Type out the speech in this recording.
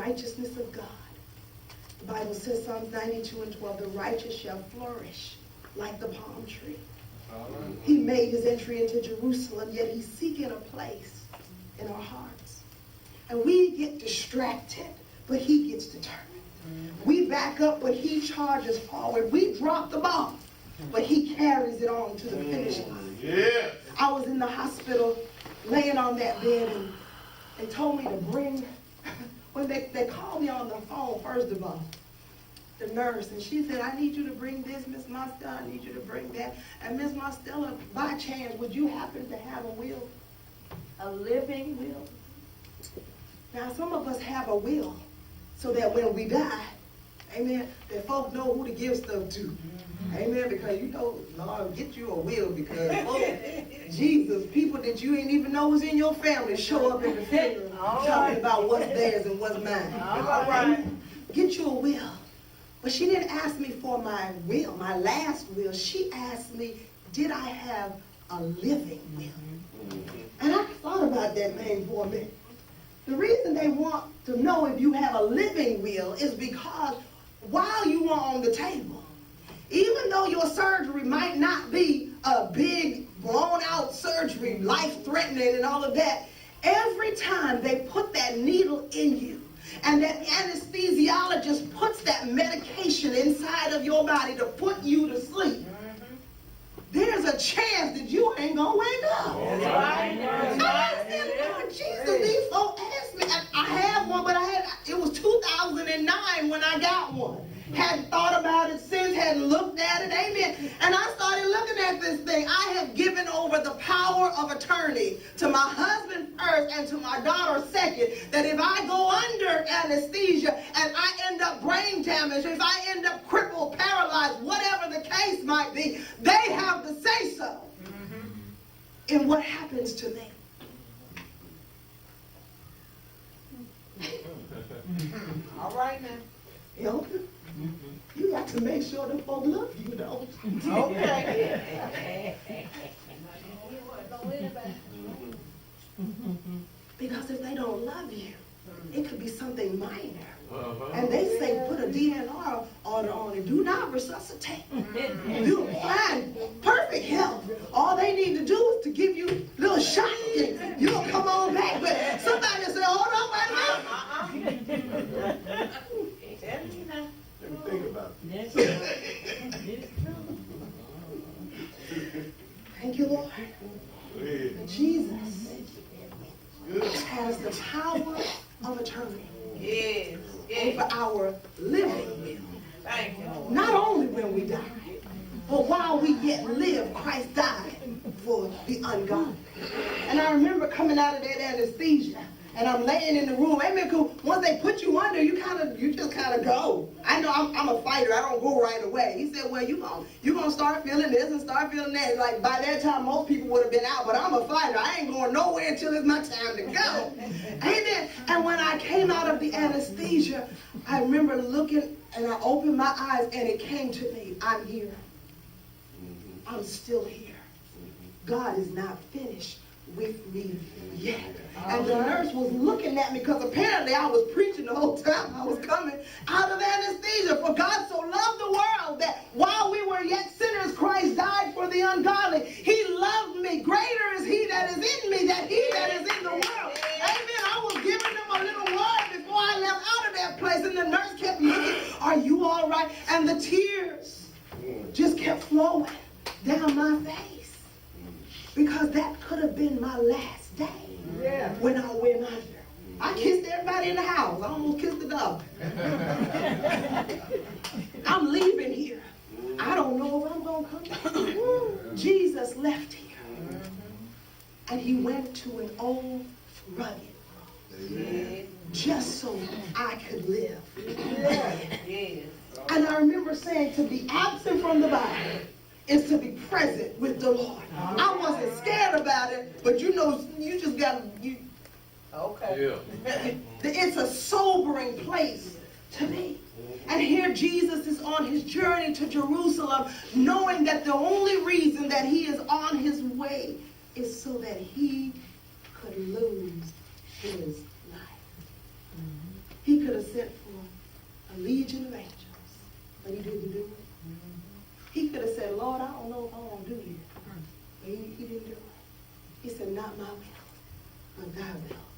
righteousness of God. The Bible says, Psalms 92:12, the righteous shall flourish like the palm tree. He made his entry into Jerusalem, yet he's seeking a place in our hearts. And we get distracted, but he gets determined. We back up, but he charges forward. We drop the ball, but he carries it on to the finish line. Yeah. I was in the hospital laying on that bed, and they told me to bring, when they called me on the phone, first of all, the nurse, and she said, I need you to bring this, Miss Mostella, I need you to bring that. And Miss Mostella, by chance, would you happen to have a will? A living will? Now, some of us have a will, so that when we die, amen, that folk know who to give stuff to. Amen, because you know, Lord, get you a will, because, oh, Jesus, people that you ain't even know was in your family show up in the funeral talking about what's theirs and what's mine. All right. Get you a will. But she didn't ask me for my will, my last will. She asked me, did I have a living will? And I thought about that thing for a minute. The reason they want to know if you have a living will is because while you are on the table, even though your surgery might not be a big, blown-out surgery, life-threatening and all of that, every time they put that needle in you, and that anesthesiologist puts that medication inside of your body to put you to sleep, there's a chance that you ain't gonna wake up. I said, Lord Jesus, these folks asked me. I had one, but it was 2009 when I got one. Hadn't thought about it since, hadn't looked at it, amen. And I started looking at this thing. I have given over the power of attorney to my husband first and to my daughter second, that if I go under anesthesia and I end up brain damaged, if I end up crippled, paralyzed, whatever the case might be, they have to say so in what happens to me. All right now. You got to make sure the folk love you, though. Okay. Because if they don't love you, it could be something minor. And they say put a DNR order on it. Do not resuscitate. You'll find perfect health. All they need to do is to give you a little shot and you'll come on back. But somebody say, hold on, wait a minute. Let me think about it. Thank you, Lord. Jesus has the power of attorney over our living will. Thank you. Not only when we die, but while we yet live, Christ died for the ungodly. And I remember coming out of that anesthesia, and I'm laying in the room. Amen. Once they put you under, you just kind of go. I know I'm a fighter. I don't go right away. He said, well, you gonna start feeling this and start feeling that. Like by that time, most people would have been out, but I'm a fighter. I ain't going nowhere until it's my time to go. Amen. And when I came out of the anesthesia, I remember looking, and I opened my eyes, and it came to me. I'm here. I'm still here. God is not finished with me yet. And the nurse was looking at me because apparently I was preaching the whole time I was coming out of anesthesia. For God so loved the world that while we were yet sinners, Christ died for the ungodly. He loved me. Greater is he that is in me than he that is in the world. Amen. I was giving them a little word before I left out of that place, and the nurse kept looking, are you all right? And the tears just kept flowing down my face. Because that could have been my last day when I went under. I kissed everybody in the house. I almost kissed the dog. I'm leaving here. I don't know if I'm going to come back. Jesus left here. And he went to an old rugged road. Just so I could live. And I remember saying to be absent from the body is to be present with the Lord. I wasn't scared about it, but you know, you just got to, Okay. it's a sobering place to be. And here Jesus is on his journey to Jerusalem, knowing that the only reason that he is on his way is so that he could lose his life. He could have a legion of angels. But he didn't do it. He could have said, Lord, I don't know if I want to do this. But he didn't do it. He said, not my will, but thy will.